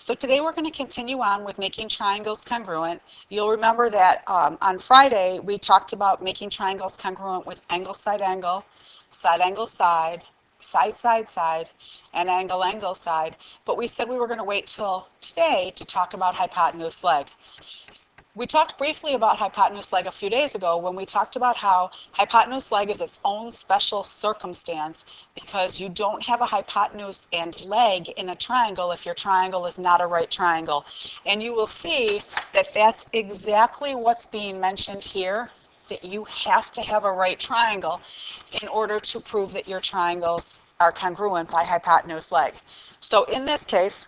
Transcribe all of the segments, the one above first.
So today we're going to continue on with making triangles congruent. You'll remember that on Friday we talked about making triangles congruent with angle, side, side, side, side, side, side, and angle, side. But we said we were going to wait till today to talk about hypotenuse leg. We talked briefly about hypotenuse leg a few days ago when we talked about how hypotenuse leg is its own special circumstance because you don't have a hypotenuse and leg in a triangle if your triangle is not a right triangle. And you will see that that's exactly what's being mentioned here, that you have to have a right triangle in order to prove that your triangles are congruent by hypotenuse leg. So in this case,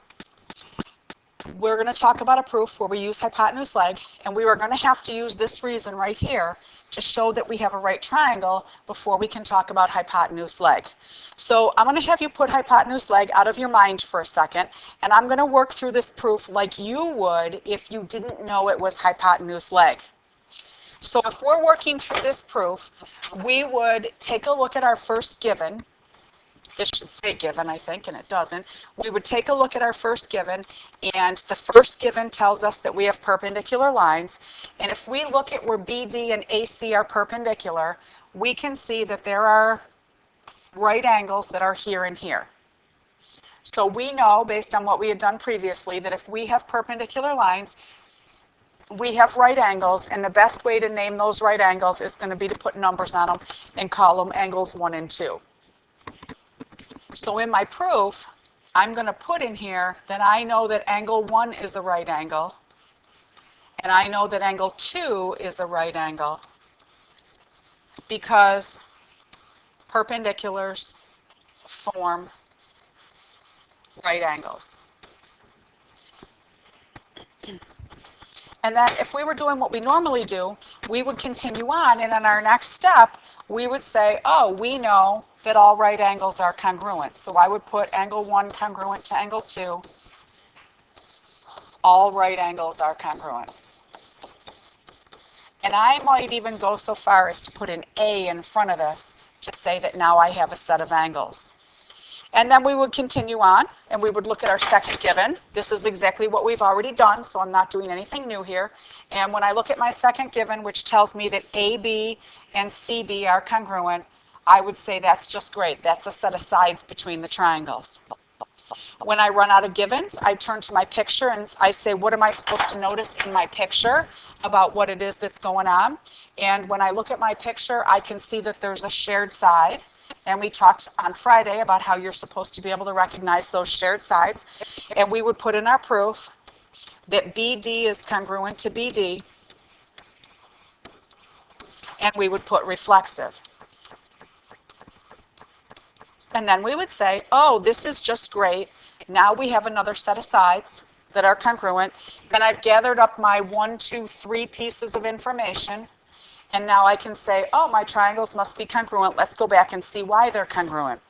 we're going to talk about a proof where we use hypotenuse leg, and we are going to have to use this reason right here to show that we have a right triangle before we can talk about hypotenuse leg. So I'm going to have you put hypotenuse leg out of your mind for a second, and I'm going to work through this proof like you would if you didn't know it was hypotenuse leg. So if we're working through this proof, we would take a look at our first given. This should say given, I think, and it doesn't. We would take a look at our first given, and the first given tells us that we have perpendicular lines. And if we look at where BD and AC are perpendicular, we can see that there are right angles that are here and here. So we know, based on what we had done previously, that if we have perpendicular lines, we have right angles, and the best way to name those right angles is going to be to put numbers on them and call them angles 1 and 2. So in my proof, I'm going to put in here that I know that angle 1 is a right angle, and I know that angle 2 is a right angle because perpendiculars form right angles. And then if we were doing what we normally do, we would continue on, and in our next step, we would say, oh, we know that all right angles are congruent. So I would put angle 1 congruent to angle 2. All right angles are congruent. And I might even go so far as to put an A in front of this to say that now I have a set of angles. And then we would continue on, and we would look at our second given. This is exactly what we've already done, so I'm not doing anything new here. And when I look at my second given, which tells me that AB and CB are congruent, I would say that's just great. That's a set of sides between the triangles. When I run out of givens, I turn to my picture and I say, what am I supposed to notice in my picture about what it is that's going on? And when I look at my picture, I can see that there's a shared side. And we talked on Friday about how you're supposed to be able to recognize those shared sides. And we would put in our proof that BD is congruent to BD. And we would put reflexive. And then we would say, oh, this is just great. Now we have another set of sides that are congruent. Then I've gathered up my 1, 2, 3 pieces of information. And now I can say, oh, my triangles must be congruent. Let's go back and see why they're congruent.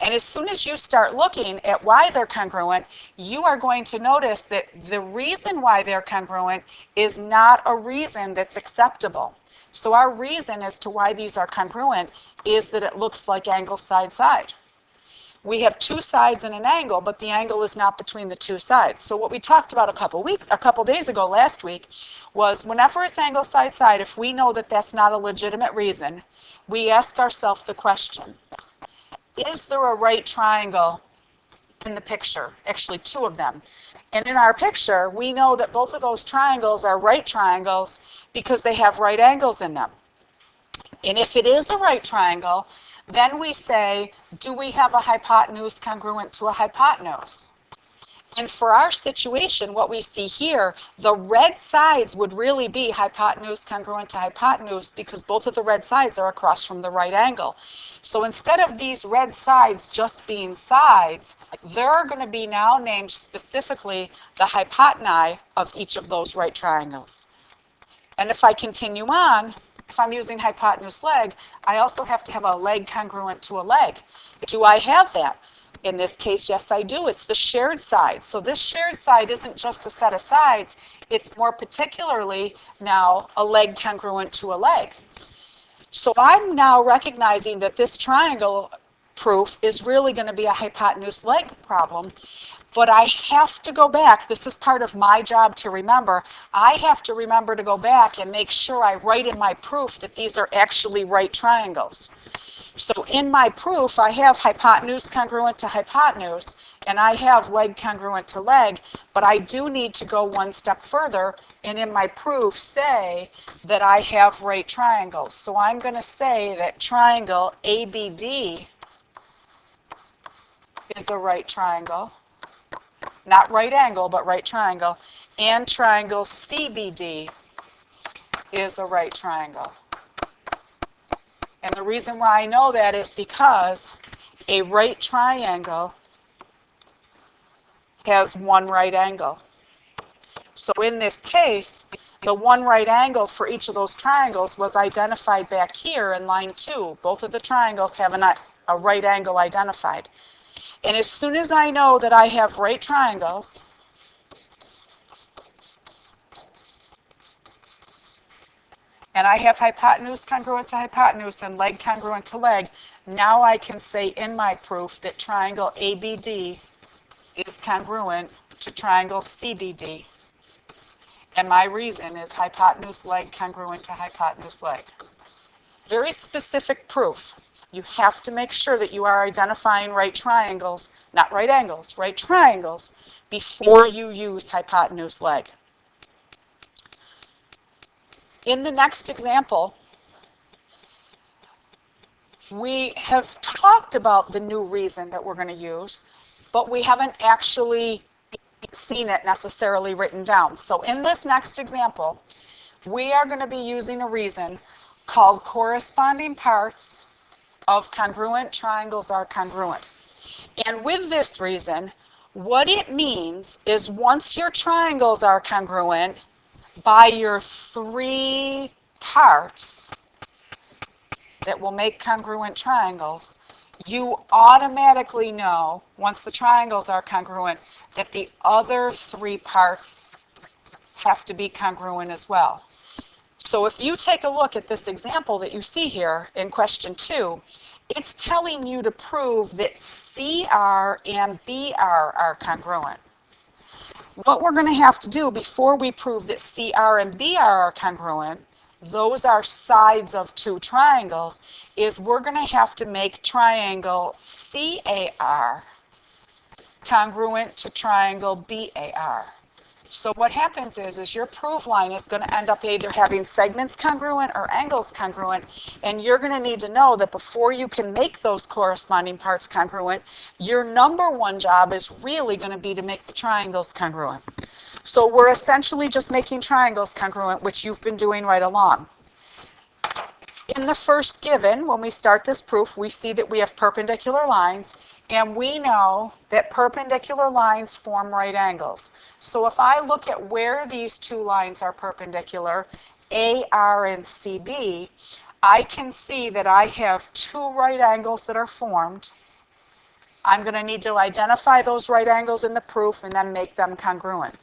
And as soon as you start looking at why they're congruent, you are going to notice that the reason why they're congruent is not a reason that's acceptable. So our reason as to why these are congruent is that it looks like angle side side. We have 2 sides and an angle, but the angle is not between the 2 sides. So what we talked about a couple days ago last week was whenever it's angle side side, if we know that that's not a legitimate reason, we ask ourselves the question, is there a right triangle in the picture? Actually 2 of them. And in our picture, we know that both of those triangles are right triangles because they have right angles in them. And if it is a right triangle, then we say, do we have a hypotenuse congruent to a hypotenuse? And for our situation, what we see here, the red sides would really be hypotenuse congruent to hypotenuse because both of the red sides are across from the right angle. So instead of these red sides just being sides, they're going to be now named specifically the hypotenuse of each of those right triangles. And if I continue on, if I'm using hypotenuse leg, I also have to have a leg congruent to a leg. Do I have that? In this case, yes, I do. It's the shared side. So this shared side isn't just a set of sides. It's more particularly now a leg congruent to a leg. So I'm now recognizing that this triangle proof is really going to be a hypotenuse leg problem. But I have to go back. This is part of my job to remember. I have to remember to go back and make sure I write in my proof that these are actually right triangles. So in my proof, I have hypotenuse congruent to hypotenuse, and I have leg congruent to leg, but I do need to go one step further, and in my proof say that I have right triangles. So I'm going to say that triangle ABD is a right triangle. Not right angle, but right triangle. And triangle CBD is a right triangle. And the reason why I know that is because a right triangle has one right angle. So in this case, the one right angle for each of those triangles was identified back here in line 2. Both of the triangles have a right angle identified. And as soon as I know that I have right triangles, and I have hypotenuse congruent to hypotenuse and leg congruent to leg, now I can say in my proof that triangle ABD is congruent to triangle CBD. And my reason is hypotenuse leg congruent to hypotenuse leg. Very specific proof. You have to make sure that you are identifying right triangles, not right angles, right triangles, before you use hypotenuse leg. In the next example, we have talked about the new reason that we're going to use, but we haven't actually seen it necessarily written down. So in this next example, we are going to be using a reason called corresponding parts of congruent triangles are congruent. And with this reason, what it means is once your triangles are congruent by your 3 parts that will make congruent triangles, you automatically know, once the triangles are congruent, that the other 3 parts have to be congruent as well. So if you take a look at this example that you see here in question 2, it's telling you to prove that CR and BR are congruent. What we're going to have to do before we prove that CR and BR are congruent, those are sides of 2 triangles, is we're going to have to make triangle CAR congruent to triangle BAR. So what happens is your proof line is going to end up either having segments congruent or angles congruent, and you're going to need to know that before you can make those corresponding parts congruent, your number 1 job is really going to be to make the triangles congruent. So we're essentially just making triangles congruent, which you've been doing right along. In the first given, when we start this proof, we see that we have perpendicular lines, and we know that perpendicular lines form right angles. So if I look at where these 2 lines are perpendicular, AR and CB, I can see that I have 2 right angles that are formed. I'm going to need to identify those right angles in the proof and then make them congruent.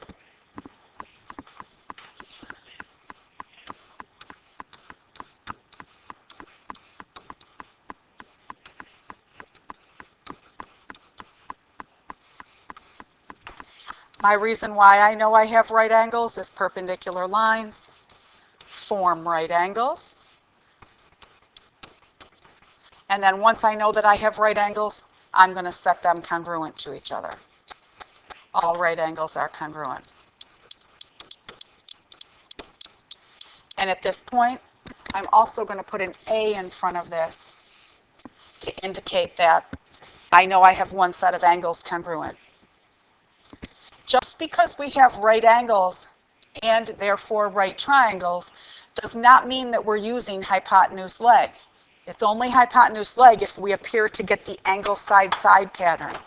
My reason why I know I have right angles is perpendicular lines form right angles. And then once I know that I have right angles, I'm going to set them congruent to each other. All right angles are congruent. And at this point, I'm also going to put an A in front of this to indicate that I know I have one set of angles congruent. Just because we have right angles and therefore right triangles does not mean that we're using hypotenuse leg. It's only hypotenuse leg if we appear to get the angle side-side pattern.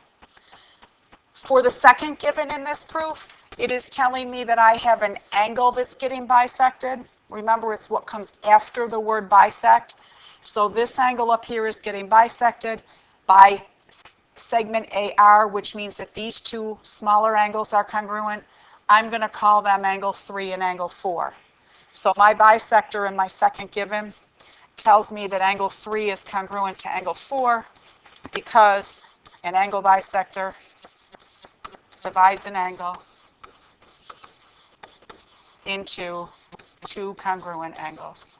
For the second given in this proof, it is telling me that I have an angle that's getting bisected. Remember, it's what comes after the word bisect. So this angle up here is getting bisected by segment AR, which means that these 2 smaller angles are congruent. I'm going to call them angle 3 and angle 4. So my bisector in my second given tells me that angle 3 is congruent to angle 4 because an angle bisector divides an angle into two congruent angles.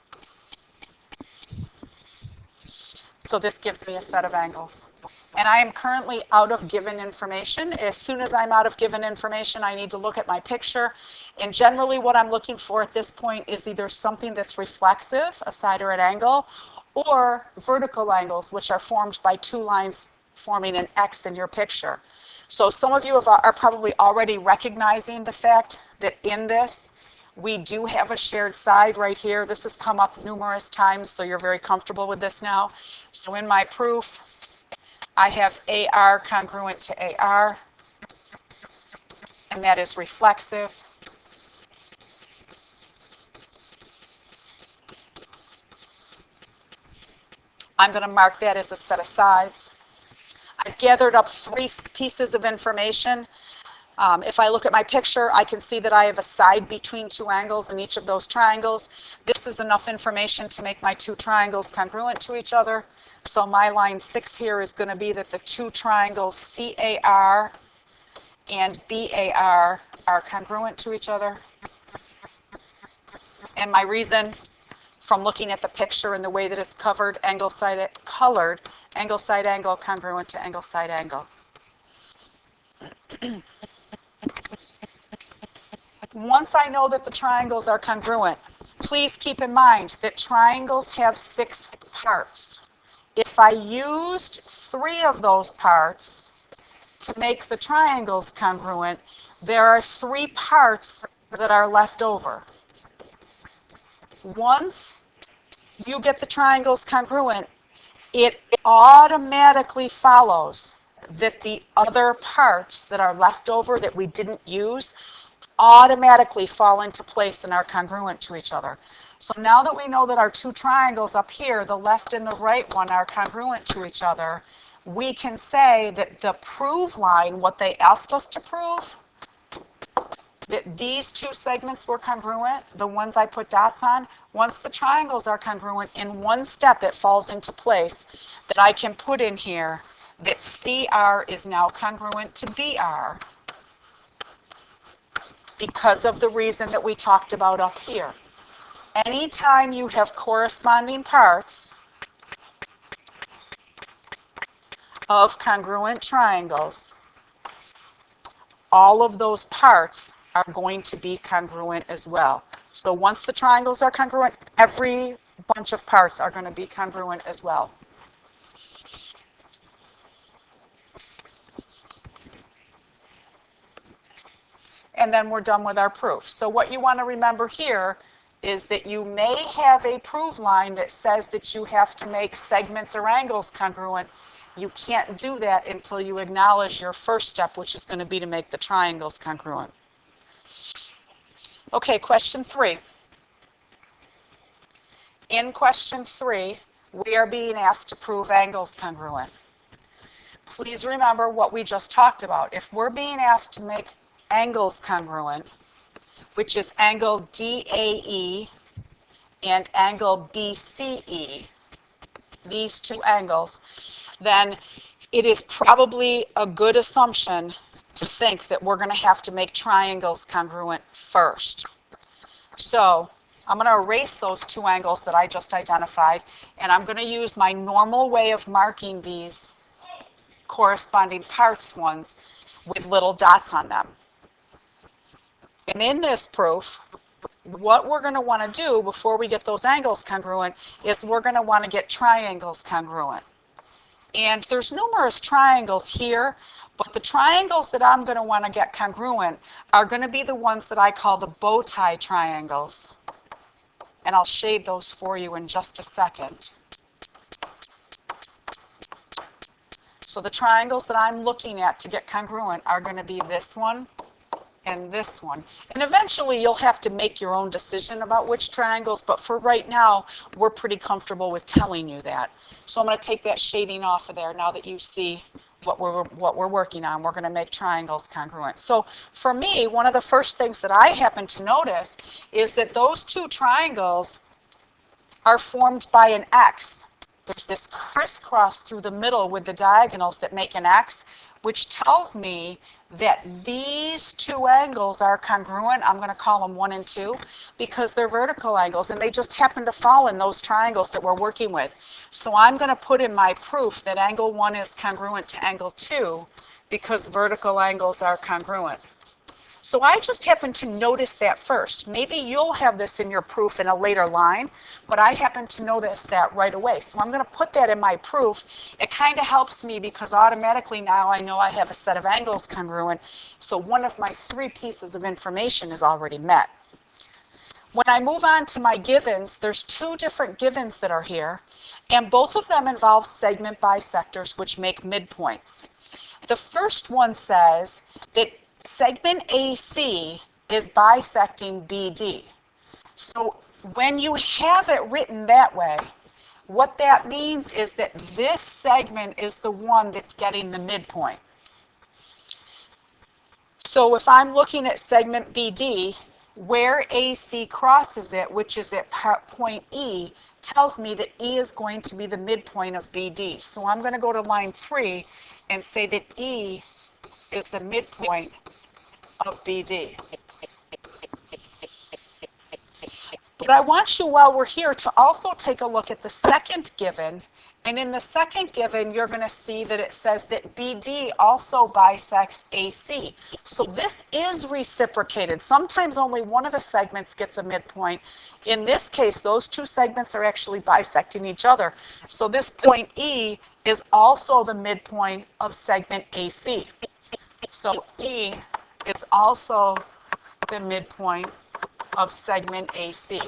So this gives me a set of angles. And I am currently out of given information. As soon as I'm out of given information, I need to look at my picture. And generally what I'm looking for at this point is either something that's reflexive, a side or an angle, or vertical angles, which are formed by two lines forming an X in your picture. So some of you are probably already recognizing the fact that in this, we do have a shared side right here. This has come up numerous times, so you're very comfortable with this now. So in my proof, I have AR congruent to AR, and that is reflexive. I'm going to mark that as a set of sides. I've gathered up three pieces of information. If I look at my picture, I can see that I have a side between two angles in each of those triangles. This is enough information to make my two triangles congruent to each other. So my line 6 here is going to be that the two triangles CAR and BAR are congruent to each other. And my reason, from looking at the picture and the way that it's colored, angle side angle congruent to angle side angle. Once I know that the triangles are congruent, please keep in mind that triangles have 6 parts. If I used 3 of those parts to make the triangles congruent, there are 3 parts that are left over. Once you get the triangles congruent, it automatically follows that the other parts that are left over that we didn't use automatically fall into place and are congruent to each other. So now that we know that our two triangles up here, the left and the right one, are congruent to each other, we can say that the prove line, what they asked us to prove, that these two segments were congruent, the ones I put dots on, once the triangles are congruent, in one step it falls into place that I can put in here that CR is now congruent to BR because of the reason that we talked about up here. Anytime you have corresponding parts of congruent triangles, all of those parts are going to be congruent as well. So once the triangles are congruent, every bunch of parts are going to be congruent as well. And then we're done with our proof. So what you want to remember here is that you may have a prove line that says that you have to make segments or angles congruent. You can't do that until you acknowledge your first step, which is going to be to make the triangles congruent. Okay, question 3. In question 3, we are being asked to prove angles congruent. Please remember what we just talked about. If we're being asked to make angles congruent, which is angle DAE and angle BCE, these two angles, then it is probably a good assumption to think that we're going to have to make triangles congruent first. So I'm going to erase those two angles that I just identified, and I'm going to use my normal way of marking these corresponding parts ones with little dots on them. And in this proof, what we're going to want to do before we get those angles congruent is we're going to want to get triangles congruent. And there's numerous triangles here, but the triangles that I'm going to want to get congruent are going to be the ones that I call the bow tie triangles. And I'll shade those for you in just a second. So the triangles that I'm looking at to get congruent are going to be this one and this one. And eventually you'll have to make your own decision about which triangles, but for right now, we're pretty comfortable with telling you that. So I'm going to take that shading off of there now that you see what we're working on. We're going to make triangles congruent. So for me, one of the first things that I happen to notice is that those two triangles are formed by an X. There's this crisscross through the middle with the diagonals that make an X. which tells me that these two angles are congruent. I'm going to call them 1 and 2 because they're vertical angles and they just happen to fall in those triangles that we're working with. So I'm going to put in my proof that angle 1 is congruent to angle 2 because vertical angles are congruent. So I just happen to notice that first. Maybe you'll have this in your proof in a later line, but I happen to notice that right away. So I'm going to put that in my proof. It kind of helps me because automatically now I know I have a set of angles congruent. So one of my 3 pieces of information is already met. When I move on to my givens, there's 2 different givens that are here, and both of them involve segment bisectors, which make midpoints. The first one says that segment AC is bisecting BD. So when you have it written that way, what that means is that this segment is the one that's getting the midpoint. So if I'm looking at segment BD, where AC crosses it, which is at point E, tells me that E is going to be the midpoint of BD. So I'm going to go to line 3 and say that E is the midpoint of BD. But I want you, while we're here, to also take a look at the second given. And in the second given, you're going to see that it says that BD also bisects AC. So this is reciprocated. Sometimes only one of the segments gets a midpoint. In this case, those 2 segments are actually bisecting each other. So this point E is also the midpoint of segment AC. So E is also the midpoint of segment AC.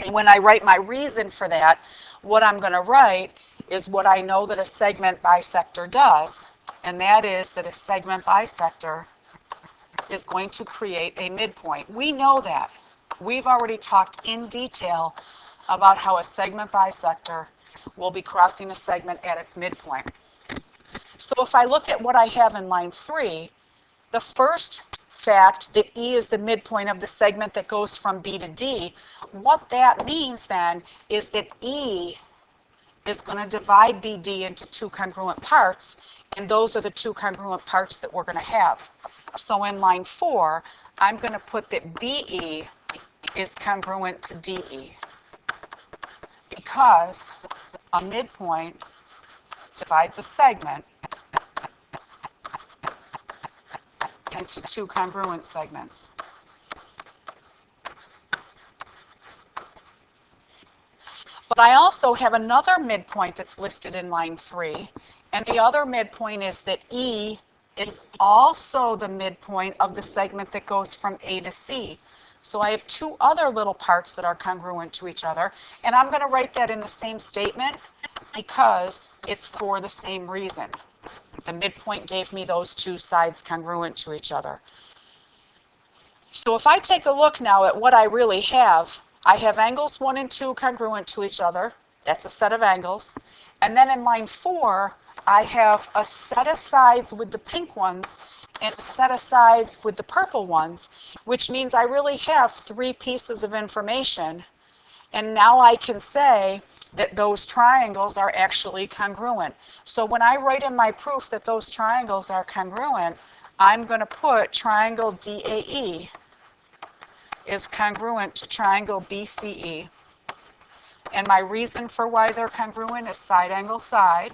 And when I write my reason for that, what I'm going to write is what I know that a segment bisector does, and that is that a segment bisector is going to create a midpoint. We know that. We've already talked in detail about how a segment bisector will be crossing a segment at its midpoint. So if I look at what I have in line 3, the first fact that E is the midpoint of the segment that goes from B to D, what that means then is that E is going to divide BD into 2 congruent parts, and those are the 2 congruent parts that we're going to have. So in line 4, I'm going to put that BE is congruent to DE because a midpoint divides a segment into 2 congruent segments. But I also have another midpoint that's listed in line 3, and the other midpoint is that E is also the midpoint of the segment that goes from A to C. So I have 2 other little parts that are congruent to each other, and I'm going to write that in the same statement because it's for the same reason. The midpoint gave me those 2 sides congruent to each other. So if I take a look now at what I really have, I have angles 1 and 2 congruent to each other. That's a set of angles. And then in line 4, I have a set of sides with the pink ones and a set of sides with the purple ones, which means I really have 3 pieces of information. And now I can say that those triangles are actually congruent. So when I write in my proof that those triangles are congruent, I'm going to put triangle DAE is congruent to triangle BCE. And my reason for why they're congruent is side angle side.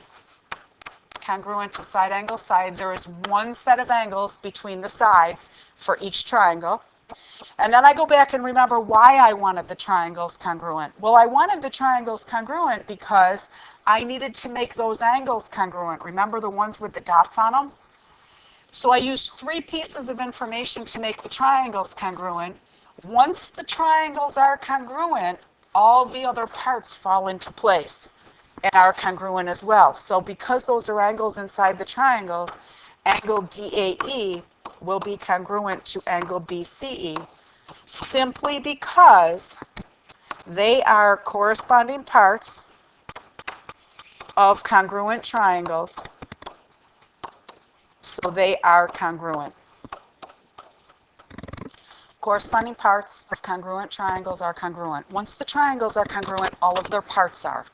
Congruent to side angle side, there is 1 set of angles between the sides for each triangle. And then I go back and remember why I wanted the triangles congruent. Well, I wanted the triangles congruent because I needed to make those angles congruent. Remember the ones with the dots on them? So I used 3 pieces of information to make the triangles congruent. Once the triangles are congruent, all the other parts fall into place and are congruent as well. So because those are angles inside the triangles, angle DAE will be congruent to angle BCE, simply because they are corresponding parts of congruent triangles, so they are congruent. Corresponding parts of congruent triangles are congruent. Once the triangles are congruent, all of their parts are.